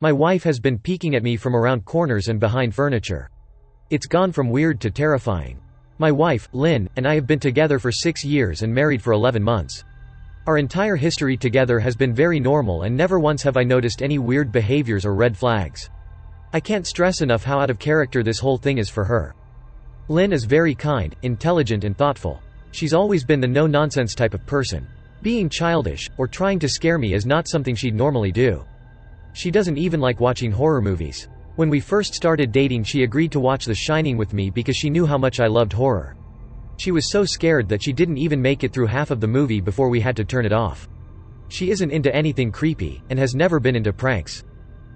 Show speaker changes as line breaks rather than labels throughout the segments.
My wife has been peeking at me from around corners and behind furniture. It's gone from weird to terrifying. My wife, Lynn, and I have been together for 6 years and married for 11 months. Our entire history together has been very normal and never once have I noticed any weird behaviors or red flags. I can't stress enough how out of character this whole thing is for her. Lynn is very kind, intelligent and thoughtful. She's always been the no-nonsense type of person. Being childish, or trying to scare me is not something she'd normally do. She doesn't even like watching horror movies. When we first started dating she agreed to watch The Shining with me because she knew how much I loved horror. She was so scared that she didn't even make it through half of the movie before we had to turn it off. She isn't into anything creepy, and has never been into pranks.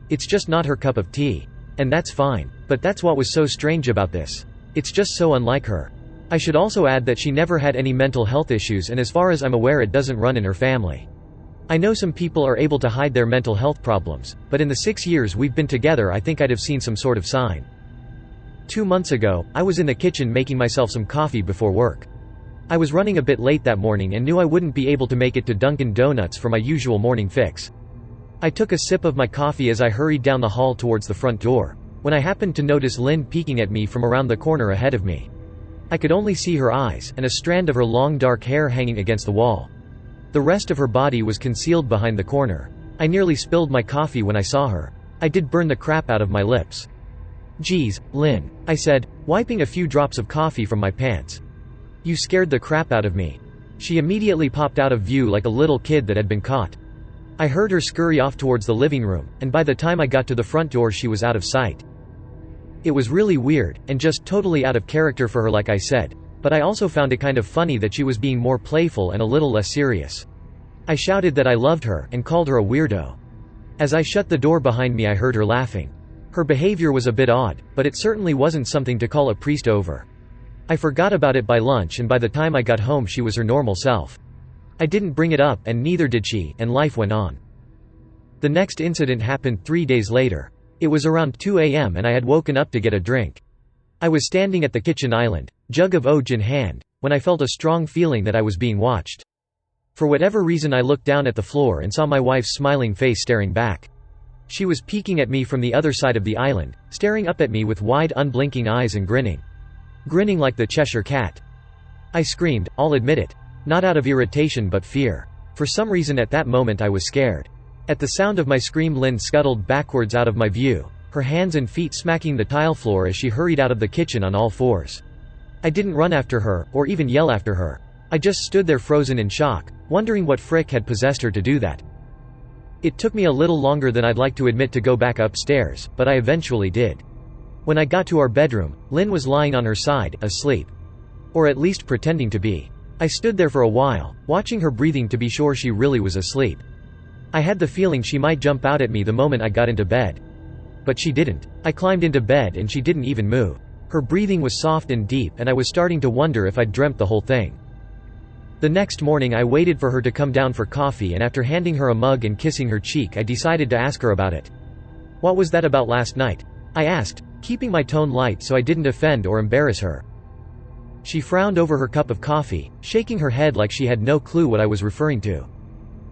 It's just not her cup of tea. And that's fine. But that's what was so strange about this. It's just so unlike her. I should also add that she never had any mental health issues, and as far as I'm aware it doesn't run in her family. I know some people are able to hide their mental health problems, but in the 6 years we've been together I think I'd have seen some sort of sign. 2 months ago, I was in the kitchen making myself some coffee before work. I was running a bit late that morning and knew I wouldn't be able to make it to Dunkin' Donuts for my usual morning fix. I took a sip of my coffee as I hurried down the hall towards the front door, when I happened to notice Lynn peeking at me from around the corner ahead of me. I could only see her eyes, and a strand of her long dark hair hanging against the wall. The rest of her body was concealed behind the corner. I nearly spilled my coffee when I saw her. I did burn the crap out of my lips. "Geez, Lynn," I said, wiping a few drops of coffee from my pants. "You scared the crap out of me." She immediately popped out of view like a little kid that had been caught. I heard her scurry off towards the living room, and by the time I got to the front door she was out of sight. It was really weird, and just totally out of character for her like I said, but I also found it kind of funny that she was being more playful and a little less serious. I shouted that I loved her, and called her a weirdo. As I shut the door behind me I heard her laughing. Her behavior was a bit odd, but it certainly wasn't something to call a priest over. I forgot about it by lunch, and by the time I got home she was her normal self. I didn't bring it up, and neither did she, and life went on. The next incident happened 3 days later. It was around 2 a.m. and I had woken up to get a drink. I was standing at the kitchen island, jug of OJ in hand, when I felt a strong feeling that I was being watched. For whatever reason I looked down at the floor and saw my wife's smiling face staring back. She was peeking at me from the other side of the island, staring up at me with wide unblinking eyes and grinning. Grinning like the Cheshire Cat. I screamed, I'll admit it. Not out of irritation but fear. For some reason at that moment I was scared. At the sound of my scream Lynn scuttled backwards out of my view, her hands and feet smacking the tile floor as she hurried out of the kitchen on all fours. I didn't run after her, or even yell after her. I just stood there frozen in shock, wondering what frick had possessed her to do that. It took me a little longer than I'd like to admit to go back upstairs, but I eventually did. When I got to our bedroom, Lynn was lying on her side, asleep. Or at least pretending to be. I stood there for a while, watching her breathing to be sure she really was asleep. I had the feeling she might jump out at me the moment I got into bed. But she didn't. I climbed into bed and she didn't even move. Her breathing was soft and deep and I was starting to wonder if I'd dreamt the whole thing. The next morning I waited for her to come down for coffee, and after handing her a mug and kissing her cheek I decided to ask her about it. "What was that about last night?" I asked, keeping my tone light so I didn't offend or embarrass her. She frowned over her cup of coffee, shaking her head like she had no clue what I was referring to.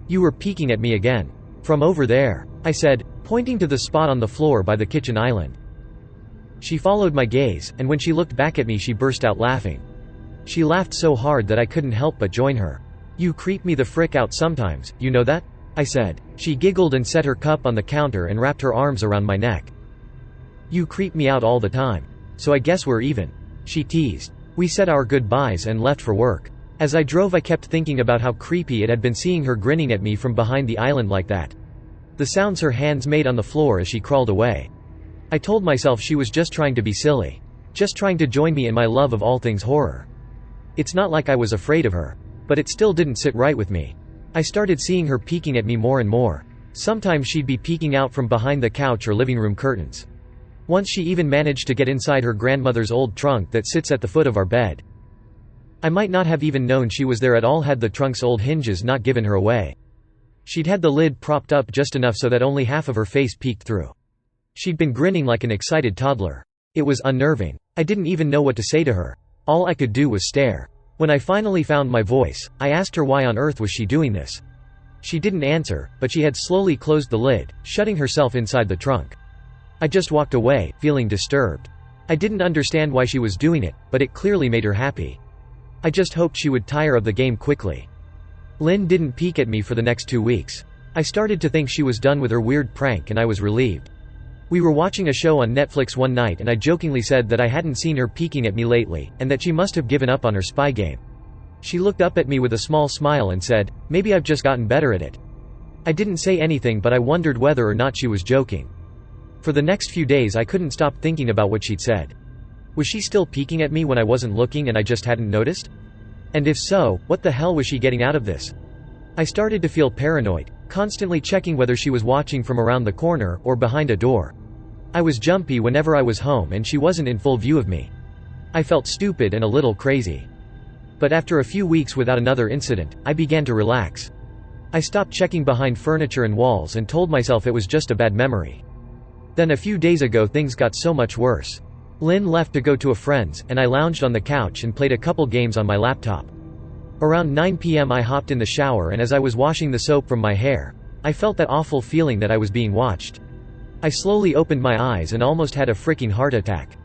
"You were peeking at me again. From over there," I said, pointing to the spot on the floor by the kitchen island. She followed my gaze, and when she looked back at me she burst out laughing. She laughed so hard that I couldn't help but join her. "You creep me the frick out sometimes, you know that?" I said. She giggled and set her cup on the counter and wrapped her arms around my neck. "You creep me out all the time. So I guess we're even," she teased. We said our goodbyes and left for work. As I drove I kept thinking about how creepy it had been seeing her grinning at me from behind the island like that. The sounds her hands made on the floor as she crawled away. I told myself she was just trying to be silly. Just trying to join me in my love of all things horror. It's not like I was afraid of her. But it still didn't sit right with me. I started seeing her peeking at me more and more. Sometimes she'd be peeking out from behind the couch or living room curtains. Once she even managed to get inside her grandmother's old trunk that sits at the foot of our bed. I might not have even known she was there at all had the trunk's old hinges not given her away. She'd had the lid propped up just enough so that only half of her face peeked through. She'd been grinning like an excited toddler. It was unnerving. I didn't even know what to say to her. All I could do was stare. When I finally found my voice, I asked her why on earth was she doing this. She didn't answer, but she had slowly closed the lid, shutting herself inside the trunk. I just walked away, feeling disturbed. I didn't understand why she was doing it, but it clearly made her happy. I just hoped she would tire of the game quickly. Lynn didn't peek at me for the next 2 weeks. I started to think she was done with her weird prank and I was relieved. We were watching a show on Netflix one night and I jokingly said that I hadn't seen her peeking at me lately, and that she must have given up on her spy game. She looked up at me with a small smile and said, "Maybe I've just gotten better at it." I didn't say anything, but I wondered whether or not she was joking. For the next few days I couldn't stop thinking about what she'd said. Was she still peeking at me when I wasn't looking and I just hadn't noticed? And if so, what the hell was she getting out of this? I started to feel paranoid, constantly checking whether she was watching from around the corner or behind a door. I was jumpy whenever I was home and she wasn't in full view of me. I felt stupid and a little crazy. But after a few weeks without another incident, I began to relax. I stopped checking behind furniture and walls and told myself it was just a bad memory. Then a few days ago things got so much worse. Lynn left to go to a friend's, and I lounged on the couch and played a couple games on my laptop. Around 9 p.m. I hopped in the shower, and as I was washing the soap from my hair, I felt that awful feeling that I was being watched. I slowly opened my eyes and almost had a freaking heart attack.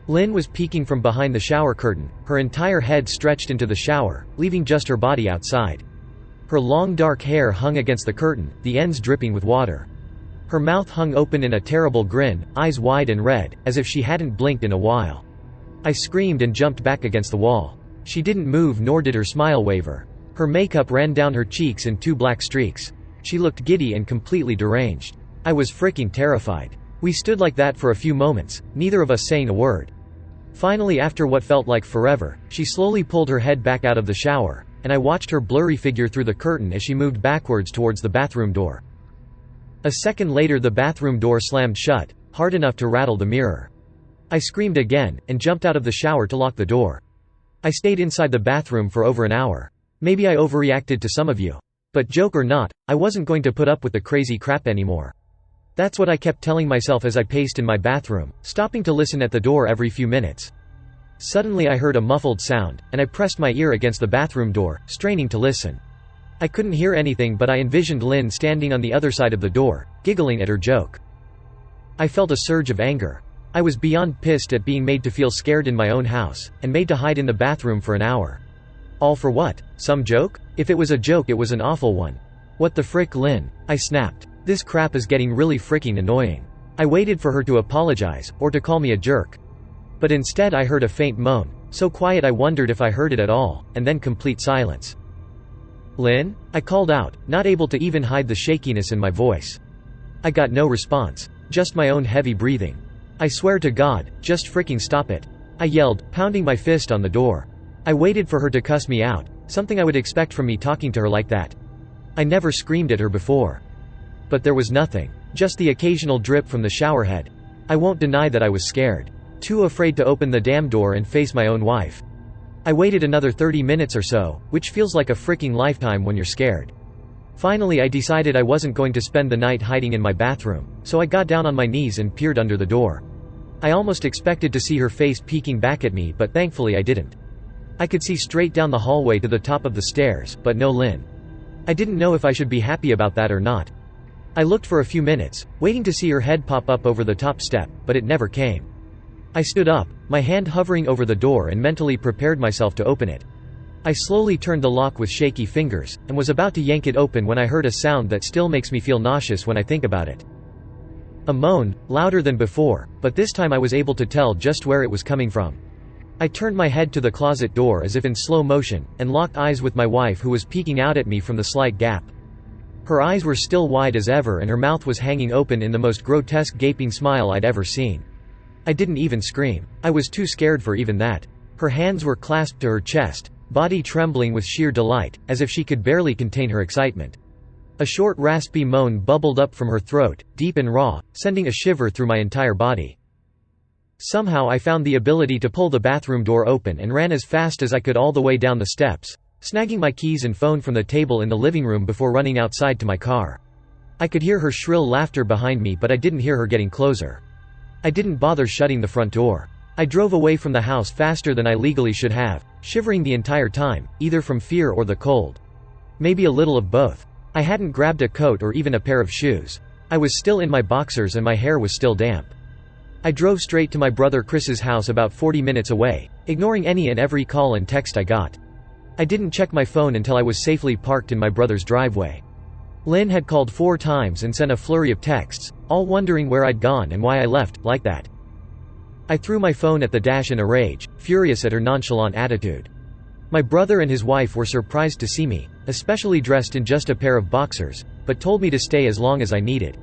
Lynn was peeking from behind the shower curtain, her entire head stretched into the shower, leaving just her body outside. Her long dark hair hung against the curtain, the ends dripping with water. Her mouth hung open in a terrible grin, eyes wide and red, as if she hadn't blinked in a while. I screamed and jumped back against the wall. She didn't move, nor did her smile waver. Her makeup ran down her cheeks in 2 black streaks. She looked giddy and completely deranged. I was freaking terrified. We stood like that for a few moments, neither of us saying a word. Finally, after what felt like forever, she slowly pulled her head back out of the shower, and I watched her blurry figure through the curtain as she moved backwards towards the bathroom door. A second later the bathroom door slammed shut, hard enough to rattle the mirror. I screamed again, and jumped out of the shower to lock the door. I stayed inside the bathroom for over an hour. Maybe I overreacted to some of you. But joke or not, I wasn't going to put up with the crazy crap anymore. That's what I kept telling myself as I paced in my bathroom, stopping to listen at the door every few minutes. Suddenly I heard a muffled sound, and I pressed my ear against the bathroom door, straining to listen. I couldn't hear anything, but I envisioned Lynn standing on the other side of the door, giggling at her joke. I felt a surge of anger. I was beyond pissed at being made to feel scared in my own house, and made to hide in the bathroom for an hour. All for what? Some joke? If it was a joke, it was an awful one. What the frick, Lynn? I snapped. This crap is getting really freaking annoying. I waited for her to apologize, or to call me a jerk. But instead I heard a faint moan, so quiet I wondered if I heard it at all, and then complete silence. "Lynn?" I called out, not able to even hide the shakiness in my voice. I got no response, just my own heavy breathing. "I swear to God, just freaking stop it," I yelled, pounding my fist on the door. I waited for her to cuss me out, something I would expect from me talking to her like that. I never screamed at her before. But there was nothing, just the occasional drip from the shower head. I won't deny that I was scared. Too afraid to open the damn door and face my own wife. I waited another 30 minutes or so, which feels like a freaking lifetime when you're scared. Finally I decided I wasn't going to spend the night hiding in my bathroom, so I got down on my knees and peered under the door. I almost expected to see her face peeking back at me, but thankfully I didn't. I could see straight down the hallway to the top of the stairs, but no Lynn. I didn't know if I should be happy about that or not. I looked for a few minutes, waiting to see her head pop up over the top step, but it never came. I stood up, my hand hovering over the door, and mentally prepared myself to open it. I slowly turned the lock with shaky fingers, and was about to yank it open when I heard a sound that still makes me feel nauseous when I think about it. A moan, louder than before, but this time I was able to tell just where it was coming from. I turned my head to the closet door as if in slow motion, and locked eyes with my wife, who was peeking out at me from the slight gap. Her eyes were still wide as ever, and her mouth was hanging open in the most grotesque gaping smile I'd ever seen. I didn't even scream. I was too scared for even that. Her hands were clasped to her chest, body trembling with sheer delight, as if she could barely contain her excitement. A short raspy moan bubbled up from her throat, deep and raw, sending a shiver through my entire body. Somehow I found the ability to pull the bathroom door open and ran as fast as I could all the way down the steps, snagging my keys and phone from the table in the living room before running outside to my car. I could hear her shrill laughter behind me, but I didn't hear her getting closer. I didn't bother shutting the front door. I drove away from the house faster than I legally should have, shivering the entire time, either from fear or the cold. Maybe a little of both. I hadn't grabbed a coat or even a pair of shoes. I was still in my boxers and my hair was still damp. I drove straight to my brother Chris's house about 40 minutes away, ignoring any and every call and text I got. I didn't check my phone until I was safely parked in my brother's driveway. Lynn had called 4 times and sent a flurry of texts, all wondering where I'd gone and why I left, like that. I threw my phone at the dash in a rage, furious at her nonchalant attitude. My brother and his wife were surprised to see me, especially dressed in just a pair of boxers, but told me to stay as long as I needed.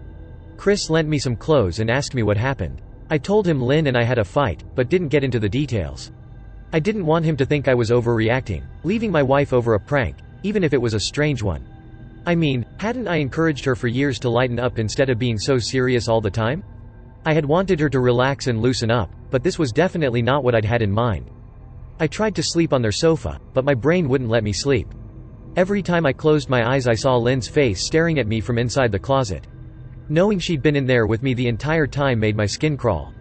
Chris lent me some clothes and asked me what happened. I told him Lynn and I had a fight, but didn't get into the details. I didn't want him to think I was overreacting, leaving my wife over a prank, even if it was a strange one. I mean, hadn't I encouraged her for years to lighten up instead of being so serious all the time? I had wanted her to relax and loosen up, but this was definitely not what I'd had in mind. I tried to sleep on their sofa, but my brain wouldn't let me sleep. Every time I closed my eyes I saw Lynn's face staring at me from inside the closet. Knowing she'd been in there with me the entire time made my skin crawl.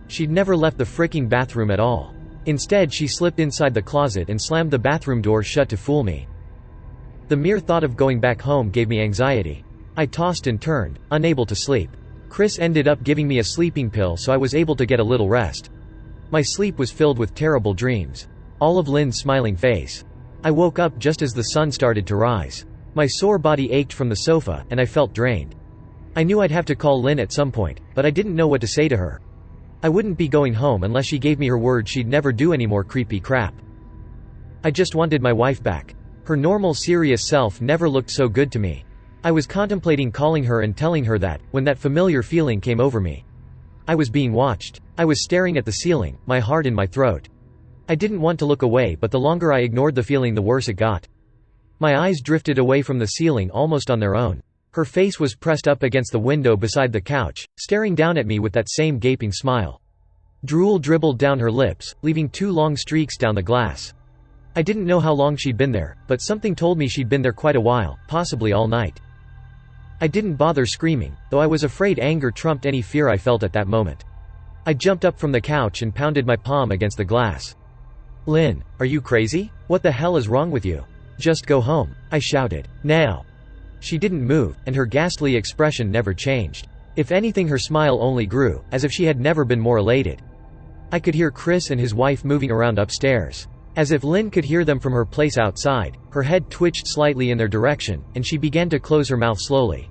She'd never left the fricking bathroom at all. Instead she slipped inside the closet and slammed the bathroom door shut to fool me. The mere thought of going back home gave me anxiety. I tossed and turned, unable to sleep. Chris ended up giving me a sleeping pill so I was able to get a little rest. My sleep was filled with terrible dreams. All of Lynn's smiling face. I woke up just as the sun started to rise. My sore body ached from the sofa, and I felt drained. I knew I'd have to call Lynn at some point, but I didn't know what to say to her. I wouldn't be going home unless she gave me her word she'd never do any more creepy crap. I just wanted my wife back. Her normal serious self never looked so good to me. I was contemplating calling her and telling her that, when that familiar feeling came over me. I was being watched. I was staring at the ceiling, my heart in my throat. I didn't want to look away, but the longer I ignored the feeling the worse it got. My eyes drifted away from the ceiling almost on their own. Her face was pressed up against the window beside the couch, staring down at me with that same gaping smile. Drool dribbled down her lips, leaving 2 long streaks down the glass. I didn't know how long she'd been there, but something told me she'd been there quite a while, possibly all night. I didn't bother screaming, though I was afraid anger trumped any fear I felt at that moment. I jumped up from the couch and pounded my palm against the glass. "Lynn, are you crazy? What the hell is wrong with you? Just go home," I shouted. "Now." She didn't move, and her ghastly expression never changed. If anything, her smile only grew, as if she had never been more elated. I could hear Chris and his wife moving around upstairs. As if Lynn could hear them from her place outside, her head twitched slightly in their direction, and she began to close her mouth slowly.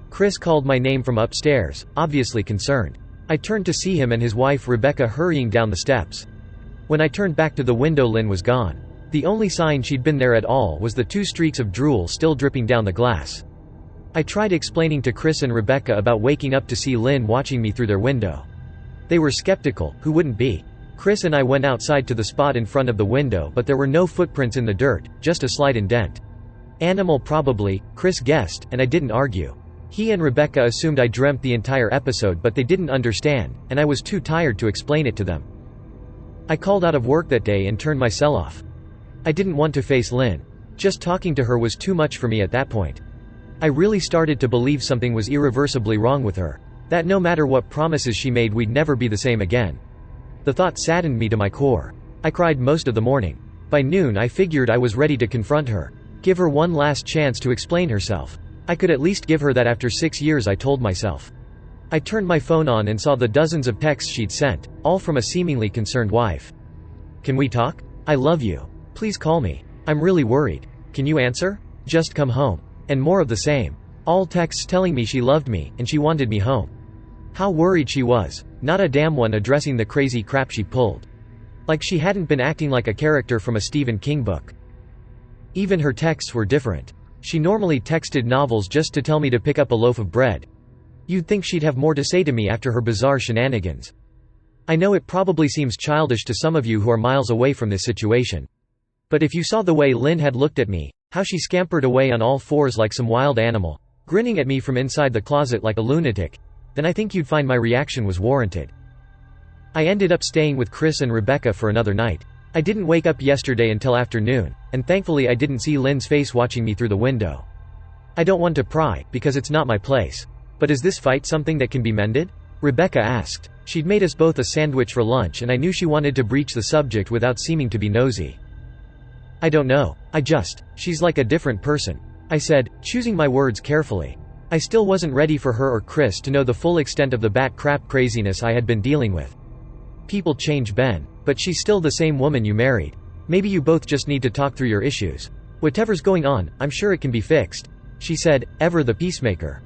Chris called my name from upstairs, obviously concerned. I turned to see him and his wife Rebecca hurrying down the steps. When I turned back to the window, Lynn was gone. The only sign she'd been there at all was the 2 streaks of drool still dripping down the glass. I tried explaining to Chris and Rebecca about waking up to see Lynn watching me through their window. They were skeptical, who wouldn't be? Chris and I went outside to the spot in front of the window, but there were no footprints in the dirt, just a slight indent. Animal probably, Chris guessed, and I didn't argue. He and Rebecca assumed I dreamt the entire episode, but they didn't understand, and I was too tired to explain it to them. I called out of work that day and turned my cell off. I didn't want to face Lynn. Just talking to her was too much for me at that point. I really started to believe something was irreversibly wrong with her. That no matter what promises she made, we'd never be the same again. The thought saddened me to my core. I cried most of the morning. By noon I figured I was ready to confront her. Give her one last chance to explain herself. I could at least give her that after 6 years, I told myself. I turned my phone on and saw the dozens of texts she'd sent, all from a seemingly concerned wife. "Can we talk? I love you. Please call me. I'm really worried. Can you answer? Just come home." And more of the same. All texts telling me she loved me, and she wanted me home. How worried she was. Not a damn one addressing the crazy crap she pulled. Like she hadn't been acting like a character from a Stephen King book. Even her texts were different. She normally texted novels just to tell me to pick up a loaf of bread. You'd think she'd have more to say to me after her bizarre shenanigans. I know it probably seems childish to some of you who are miles away from this situation. But if you saw the way Lynn had looked at me, how she scampered away on all 4s like some wild animal, grinning at me from inside the closet like a lunatic, then I think you'd find my reaction was warranted. I ended up staying with Chris and Rebecca for another night. I didn't wake up yesterday until afternoon, and thankfully I didn't see Lynn's face watching me through the window. I don't want to pry, because it's not my place. But is this fight something that can be mended? Rebecca asked. She'd made us both a sandwich for lunch, and I knew she wanted to breach the subject without seeming to be nosy. I don't know. She's like a different person. I said, choosing my words carefully. I still wasn't ready for her or Chris to know the full extent of the bat crap craziness I had been dealing with. People change, Ben. But she's still the same woman you married. Maybe you both just need to talk through your issues. Whatever's going on, I'm sure it can be fixed, she said, ever the peacemaker.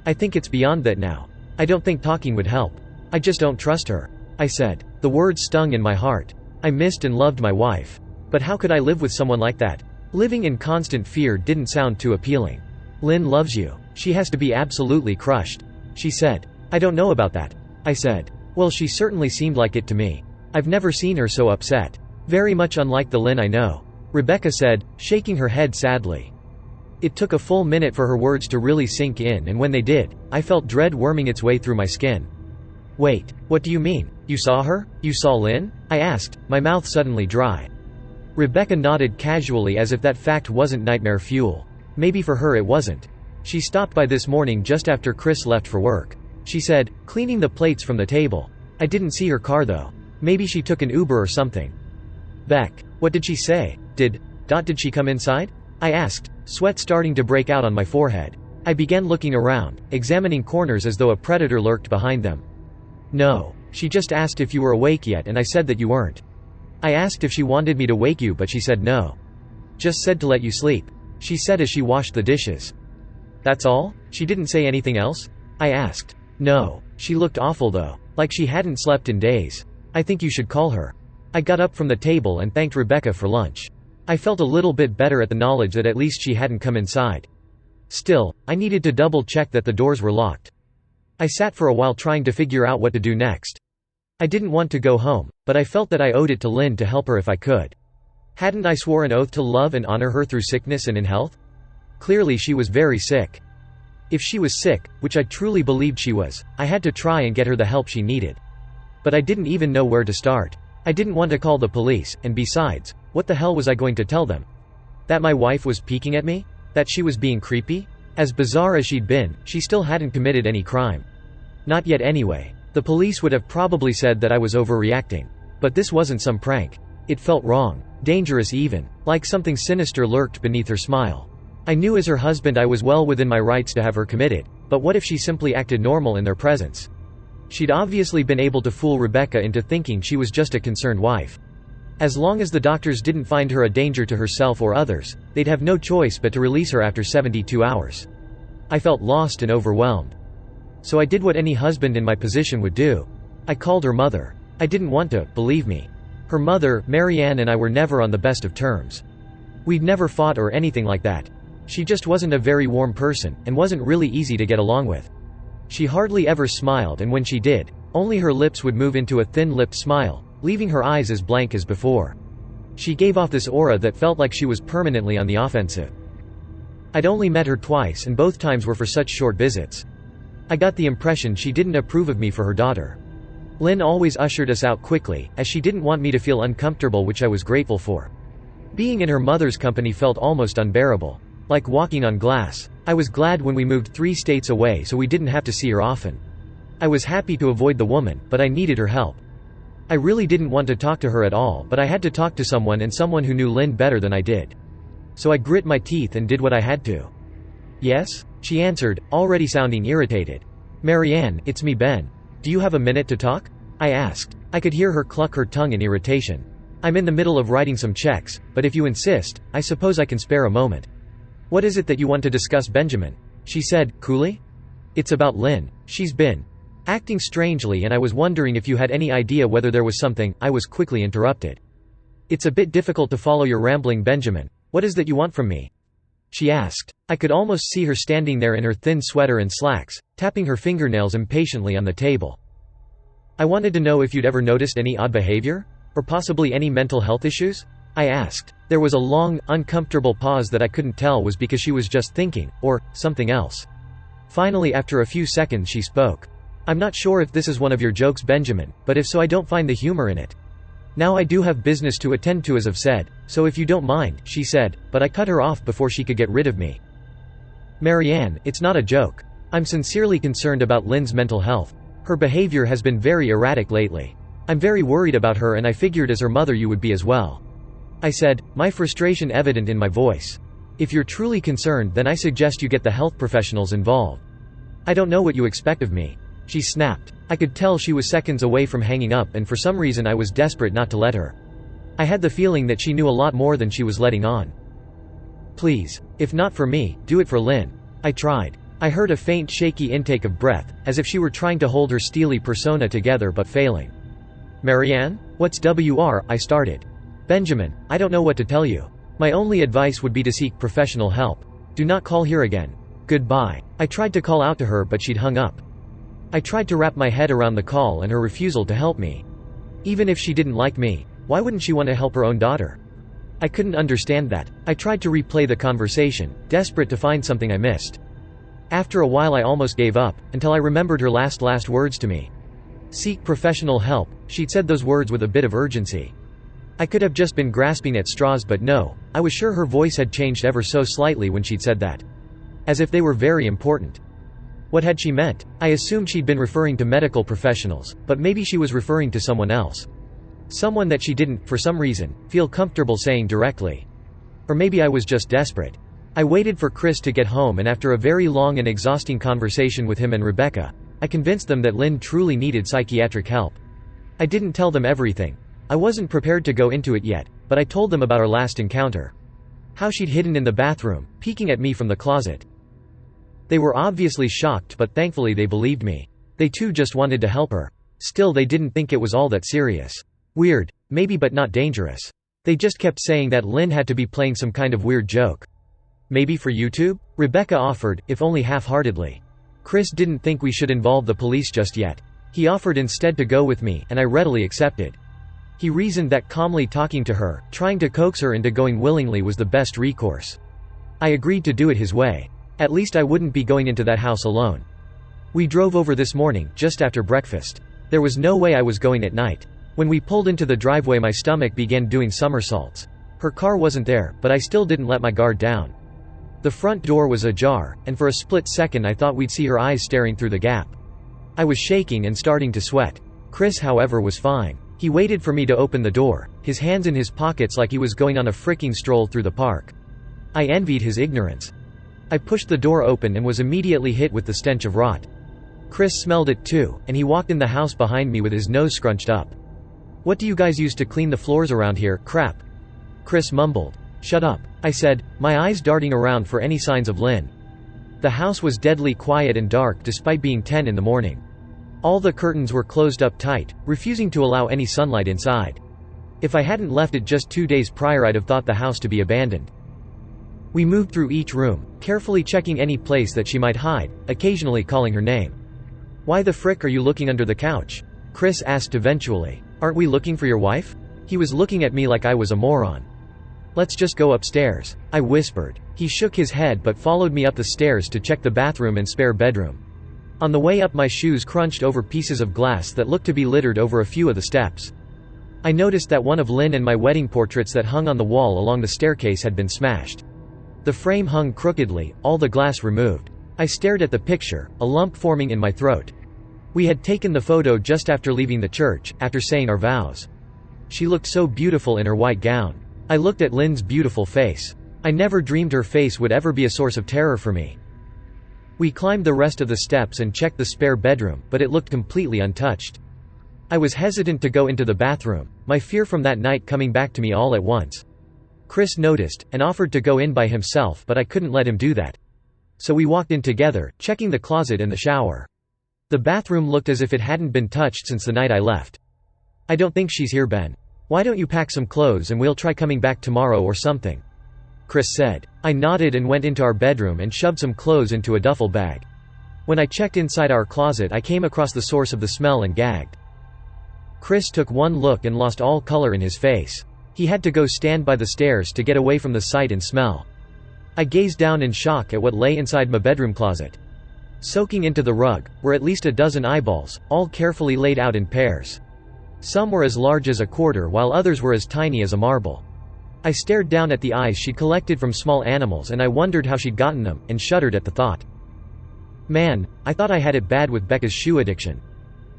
I think it's beyond that now. I don't think talking would help. I just don't trust her, I said. The words stung in my heart. I missed and loved my wife. But how could I live with someone like that? Living in constant fear didn't sound too appealing. Lynn loves you. She has to be absolutely crushed, she said. I don't know about that, I said. Well, she certainly seemed like it to me. I've never seen her so upset. Very much unlike the Lynn I know, Rebecca said, shaking her head sadly. It took a full minute for her words to really sink in, and when they did, I felt dread worming its way through my skin. Wait, what do you mean? You saw her? You saw Lynn? I asked, my mouth suddenly dry. Rebecca nodded casually as if that fact wasn't nightmare fuel. Maybe for her it wasn't. She stopped by this morning just after Chris left for work, she said, cleaning the plates from the table. I didn't see her car though. Maybe she took an Uber or something. Beck, what did she say? Did she come inside? I asked, sweat starting to break out on my forehead. I began looking around, examining corners as though a predator lurked behind them. No. She just asked if you were awake yet, and I said that you weren't. I asked if she wanted me to wake you, but she said no. Just said to let you sleep, she said as she washed the dishes. That's all? She didn't say anything else? I asked. No. She looked awful though, like she hadn't slept in days. I think you should call her. I got up from the table and thanked Rebecca for lunch. I felt a little bit better at the knowledge that at least she hadn't come inside. Still, I needed to double-check that the doors were locked. I sat for a while trying to figure out what to do next. I didn't want to go home, but I felt that I owed it to Lynn to help her if I could. Hadn't I swore an oath to love and honor her through sickness and in health? Clearly she was very sick. If she was sick, which I truly believed she was, I had to try and get her the help she needed. But I didn't even know where to start. I didn't want to call the police, and besides, what the hell was I going to tell them? That my wife was peeking at me? That she was being creepy? As bizarre as she'd been, she still hadn't committed any crime. Not yet anyway. The police would have probably said that I was overreacting. But this wasn't some prank. It felt wrong. Dangerous even. Like something sinister lurked beneath her smile. I knew as her husband I was well within my rights to have her committed, but what if she simply acted normal in their presence? She'd obviously been able to fool Rebecca into thinking she was just a concerned wife. As long as the doctors didn't find her a danger to herself or others, they'd have no choice but to release her after 72 hours. I felt lost and overwhelmed. So I did what any husband in my position would do. I called her mother. I didn't want to, believe me. Her mother, Marianne, and I were never on the best of terms. We'd never fought or anything like that. She just wasn't a very warm person, and wasn't really easy to get along with. She hardly ever smiled, and when she did, only her lips would move into a thin-lipped smile, leaving her eyes as blank as before. She gave off this aura that felt like she was permanently on the offensive. I'd only met her twice, and both times were for such short visits. I got the impression she didn't approve of me for her daughter. Lynn always ushered us out quickly, as she didn't want me to feel uncomfortable, which I was grateful for. Being in her mother's company felt almost unbearable. Like walking on glass. I was glad when we moved 3 states away so we didn't have to see her often. I was happy to avoid the woman, but I needed her help. I really didn't want to talk to her at all, but I had to talk to someone, and someone who knew Lynn better than I did. So I grit my teeth and did what I had to. Yes? She answered, already sounding irritated. Marianne, it's me, Ben. Do you have a minute to talk? I asked. I could hear her cluck her tongue in irritation. I'm in the middle of writing some checks, but if you insist, I suppose I can spare a moment. What is it that you want to discuss, Benjamin? She said, coolly. It's about Lynn. She's been acting strangely, and I was wondering if you had any idea whether there was something. I was quickly interrupted. It's a bit difficult to follow your rambling, Benjamin. What is that you want from me? She asked. I could almost see her standing there in her thin sweater and slacks, tapping her fingernails impatiently on the table. I wanted to know if you'd ever noticed any odd behavior? Or possibly any mental health issues? I asked. There was a long, uncomfortable pause that I couldn't tell was because she was just thinking, or something else. Finally, after a few seconds, she spoke. I'm not sure if this is one of your jokes, Benjamin, but if so, I don't find the humor in it. Now I do have business to attend to, as I've said, so if you don't mind, she said, but I cut her off before she could get rid of me. Marianne, it's not a joke. I'm sincerely concerned about Lynn's mental health. Her behavior has been very erratic lately. I'm very worried about her, and I figured as her mother you would be as well. I said, my frustration evident in my voice. If you're truly concerned, then I suggest you get the health professionals involved. I don't know what you expect of me," she snapped. I could tell she was seconds away from hanging up, and for some reason I was desperate not to let her. I had the feeling that she knew a lot more than she was letting on. "Please. If not for me, do it for Lynn." I tried. I heard a faint shaky intake of breath, as if she were trying to hold her steely persona together but failing. "Marianne? What's WR?" I started. "Benjamin, I don't know what to tell you. My only advice would be to seek professional help. Do not call here again. Goodbye." I tried to call out to her, but she'd hung up. I tried to wrap my head around the call and her refusal to help me. Even if she didn't like me, why wouldn't she want to help her own daughter? I couldn't understand that. I tried to replay the conversation, desperate to find something I missed. After a while I almost gave up, until I remembered her last words to me. Seek professional help. She'd said those words with a bit of urgency. I could have just been grasping at straws, but no, I was sure her voice had changed ever so slightly when she'd said that. As if they were very important. What had she meant? I assumed she'd been referring to medical professionals, but maybe she was referring to someone else. Someone that she didn't, for some reason, feel comfortable saying directly. Or maybe I was just desperate. I waited for Chris to get home, and after a very long and exhausting conversation with him and Rebecca, I convinced them that Lynn truly needed psychiatric help. I didn't tell them everything. I wasn't prepared to go into it yet, but I told them about our last encounter. How she'd hidden in the bathroom, peeking at me from the closet. They were obviously shocked, but thankfully they believed me. They too just wanted to help her. Still, they didn't think it was all that serious. Weird, maybe, but not dangerous. They just kept saying that Lynn had to be playing some kind of weird joke. Maybe for YouTube? Rebecca offered, if only half-heartedly. Chris didn't think we should involve the police just yet. He offered instead to go with me, and I readily accepted. He reasoned that calmly talking to her, trying to coax her into going willingly, was the best recourse. I agreed to do it his way. At least I wouldn't be going into that house alone. We drove over this morning, just after breakfast. There was no way I was going at night. When we pulled into the driveway, my stomach began doing somersaults. Her car wasn't there, but I still didn't let my guard down. The front door was ajar, and for a split second I thought we'd see her eyes staring through the gap. I was shaking and starting to sweat. Chris, however, was fine. He waited for me to open the door, his hands in his pockets like he was going on a fricking stroll through the park. I envied his ignorance. I pushed the door open and was immediately hit with the stench of rot. Chris smelled it too, and he walked in the house behind me with his nose scrunched up. "What do you guys use to clean the floors around here? Crap." Chris mumbled. "Shut up," I said, my eyes darting around for any signs of Lynn. The house was deadly quiet and dark despite being 10 in the morning. All the curtains were closed up tight, refusing to allow any sunlight inside. If I hadn't left it just 2 days prior, I'd have thought the house to be abandoned. We moved through each room, carefully checking any place that she might hide, occasionally calling her name. "Why the frick are you looking under the couch?" Chris asked eventually. "Aren't we looking for your wife?" He was looking at me like I was a moron. "Let's just go upstairs," I whispered. He shook his head but followed me up the stairs to check the bathroom and spare bedroom. On the way up, my shoes crunched over pieces of glass that looked to be littered over a few of the steps. I noticed that one of Lynn and my wedding portraits that hung on the wall along the staircase had been smashed. The frame hung crookedly, all the glass removed. I stared at the picture, a lump forming in my throat. We had taken the photo just after leaving the church, after saying our vows. She looked so beautiful in her white gown. I looked at Lynn's beautiful face. I never dreamed her face would ever be a source of terror for me. We climbed the rest of the steps and checked the spare bedroom, but it looked completely untouched. I was hesitant to go into the bathroom, my fear from that night coming back to me all at once. Chris noticed, and offered to go in by himself, but I couldn't let him do that. So we walked in together, checking the closet and the shower. The bathroom looked as if it hadn't been touched since the night I left. "I don't think she's here, Ben. Why don't you pack some clothes and we'll try coming back tomorrow or something?" Chris said. I nodded and went into our bedroom and shoved some clothes into a duffel bag. When I checked inside our closet, I came across the source of the smell and gagged. Chris took one look and lost all color in his face. He had to go stand by the stairs to get away from the sight and smell. I gazed down in shock at what lay inside my bedroom closet. Soaking into the rug were at least a dozen eyeballs, all carefully laid out in pairs. Some were as large as a quarter, while others were as tiny as a marble. I stared down at the eyes she'd collected from small animals, and I wondered how she'd gotten them, and shuddered at the thought. Man, I thought I had it bad with Becca's shoe addiction.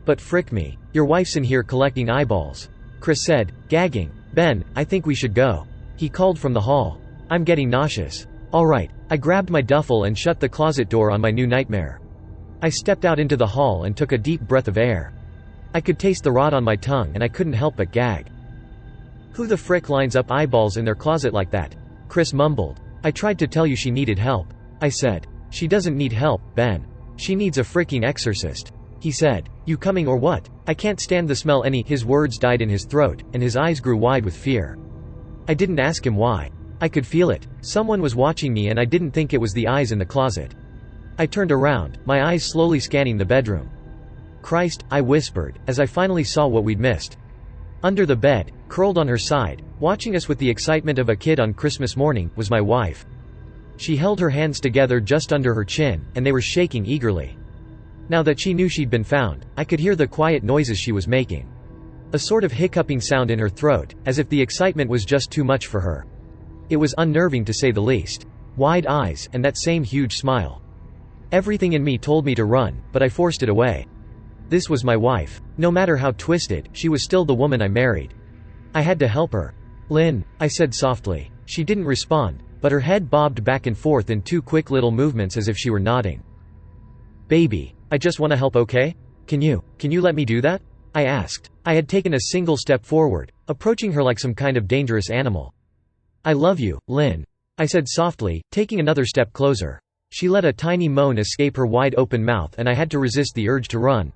But frick me, your wife's in here collecting eyeballs. Chris said, gagging. Ben, I think we should go. He called from the hall. I'm getting nauseous. All right. I grabbed my duffel and shut the closet door on my new nightmare. I stepped out into the hall and took a deep breath of air. I could taste the rot on my tongue and I couldn't help but gag. Who the frick lines up eyeballs in their closet like that? Chris mumbled. I tried to tell you she needed help. I said. She doesn't need help, Ben. She needs a fricking exorcist. He said. You coming or what? I can't stand the smell any. His words died in his throat, and his eyes grew wide with fear. I didn't ask him why. I could feel it. Someone was watching me and I didn't think it was the eyes in the closet. I turned around, my eyes slowly scanning the bedroom. Christ, I whispered, as I finally saw what we'd missed. Under the bed, curled on her side, watching us with the excitement of a kid on Christmas morning, was my wife. She held her hands together just under her chin, and they were shaking eagerly. Now that she knew she'd been found, I could hear the quiet noises she was making. A sort of hiccuping sound in her throat, as if the excitement was just too much for her. It was unnerving to say the least. Wide eyes, and that same huge smile. Everything in me told me to run, but I forced it away. This was my wife. No matter how twisted, she was still the woman I married. I had to help her. Lynn, I said softly. She didn't respond, but her head bobbed back and forth in two quick little movements as if she were nodding. Baby, I just want to help, okay? Can you let me do that? I asked. I had taken a single step forward, approaching her like some kind of dangerous animal. I love you, Lynn, I said softly, taking another step closer. She let a tiny moan escape her wide-open mouth and I had to resist the urge to run.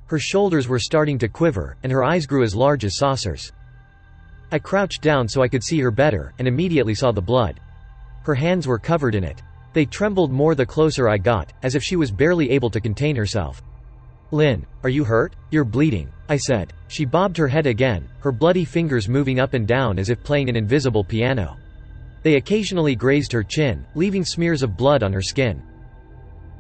Her shoulders were starting to quiver, and her eyes grew as large as saucers. I crouched down so I could see her better, and immediately saw the blood. Her hands were covered in it. They trembled more the closer I got, as if she was barely able to contain herself. Lynn, are you hurt? You're bleeding, I said. She bobbed her head again, her bloody fingers moving up and down as if playing an invisible piano. They occasionally grazed her chin, leaving smears of blood on her skin.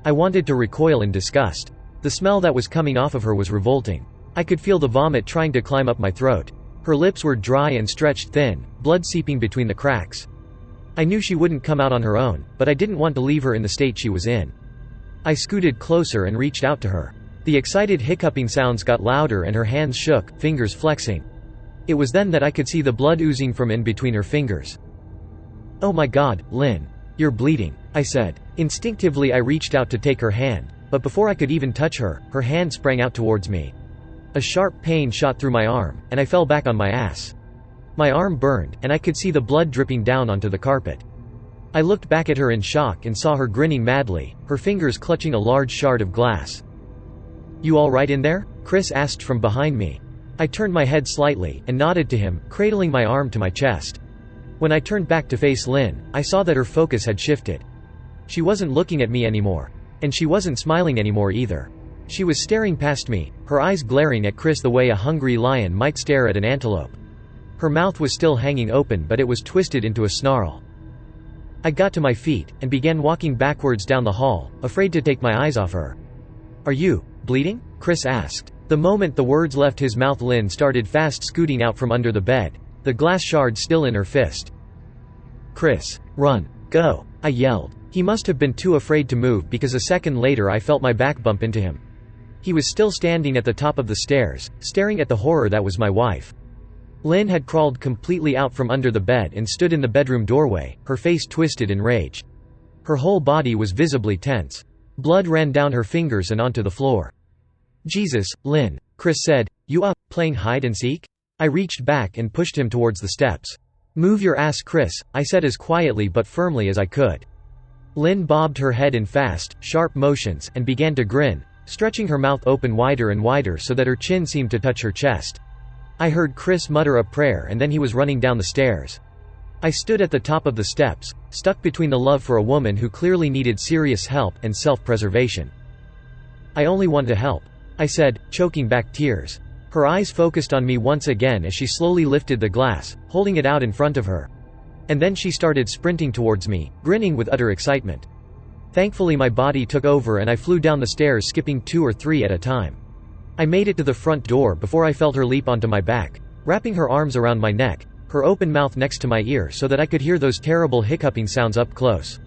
I wanted to recoil in disgust. The smell that was coming off of her was revolting. I could feel the vomit trying to climb up my throat. Her lips were dry and stretched thin, blood seeping between the cracks. I knew she wouldn't come out on her own, but I didn't want to leave her in the state she was in. I scooted closer and reached out to her. The excited hiccuping sounds got louder and her hands shook, fingers flexing. It was then that I could see the blood oozing from in between her fingers. Oh my God, Lynn. You're bleeding, I said. Instinctively I reached out to take her hand, but before I could even touch her, her hand sprang out towards me. A sharp pain shot through my arm, and I fell back on my ass. My arm burned, and I could see the blood dripping down onto the carpet. I looked back at her in shock and saw her grinning madly, her fingers clutching a large shard of glass. You all right in there? Chris asked from behind me. I turned my head slightly, and nodded to him, cradling my arm to my chest. When I turned back to face Lynn, I saw that her focus had shifted. She wasn't looking at me anymore. And she wasn't smiling anymore either. She was staring past me, her eyes glaring at Chris the way a hungry lion might stare at an antelope. Her mouth was still hanging open, but it was twisted into a snarl. I got to my feet, and began walking backwards down the hall, afraid to take my eyes off her. Are you bleeding? Chris asked. The moment the words left his mouth, Lynn started fast scooting out from under the bed, the glass shard still in her fist. Chris, run. Go, I yelled. He must have been too afraid to move because a second later I felt my back bump into him. He was still standing at the top of the stairs, staring at the horror that was my wife. Lynn had crawled completely out from under the bed and stood in the bedroom doorway, her face twisted in rage. Her whole body was visibly tense. Blood ran down her fingers and onto the floor. Jesus, Lynn, Chris said, you up, playing hide and seek? I reached back and pushed him towards the steps. Move your ass, Chris, I said as quietly but firmly as I could. Lynn bobbed her head in fast, sharp motions, and began to grin, stretching her mouth open wider and wider so that her chin seemed to touch her chest. I heard Chris mutter a prayer and then he was running down the stairs. I stood at the top of the steps, stuck between the love for a woman who clearly needed serious help and self-preservation. I only want to help, I said, choking back tears. Her eyes focused on me once again as she slowly lifted the glass, holding it out in front of her. And then she started sprinting towards me, grinning with utter excitement. Thankfully my body took over and I flew down the stairs, skipping 2 or 3 at a time. I made it to the front door before I felt her leap onto my back, wrapping her arms around my neck, her open mouth next to my ear so that I could hear those terrible hiccuping sounds up close.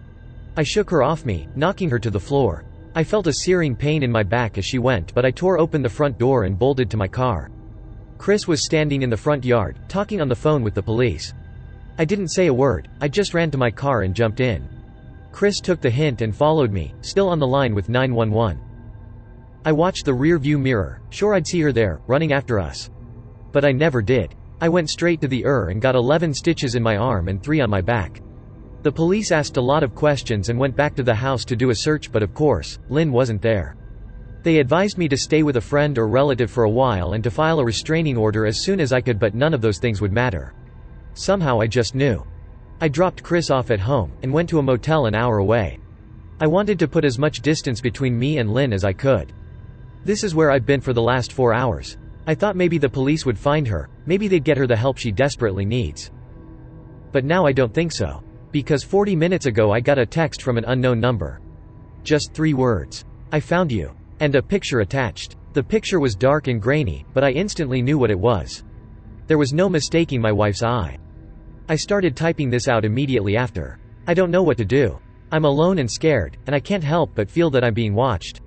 I shook her off me, knocking her to the floor. I felt a searing pain in my back as she went, but I tore open the front door and bolted to my car. Chris was standing in the front yard, talking on the phone with the police. I didn't say a word, I just ran to my car and jumped in. Chris took the hint and followed me, still on the line with 911. I watched the rear view mirror, sure I'd see her there, running after us. But I never did. I went straight to the and got 11 stitches in my arm and 3 on my back. The police asked a lot of questions and went back to the house to do a search, but of course, Lynn wasn't there. They advised me to stay with a friend or relative for a while and to file a restraining order as soon as I could, but none of those things would matter. Somehow I just knew. I dropped Chris off at home, and went to a motel an hour away. I wanted to put as much distance between me and Lynn as I could. This is where I've been for the last 4 hours. I thought maybe the police would find her, maybe they'd get her the help she desperately needs. But now I don't think so. Because 40 minutes ago I got a text from an unknown number. Just 3 words. "I found you." And a picture attached. The picture was dark and grainy, but I instantly knew what it was. There was no mistaking my wife's eye. I started typing this out immediately after. I don't know what to do. I'm alone and scared, and I can't help but feel that I'm being watched.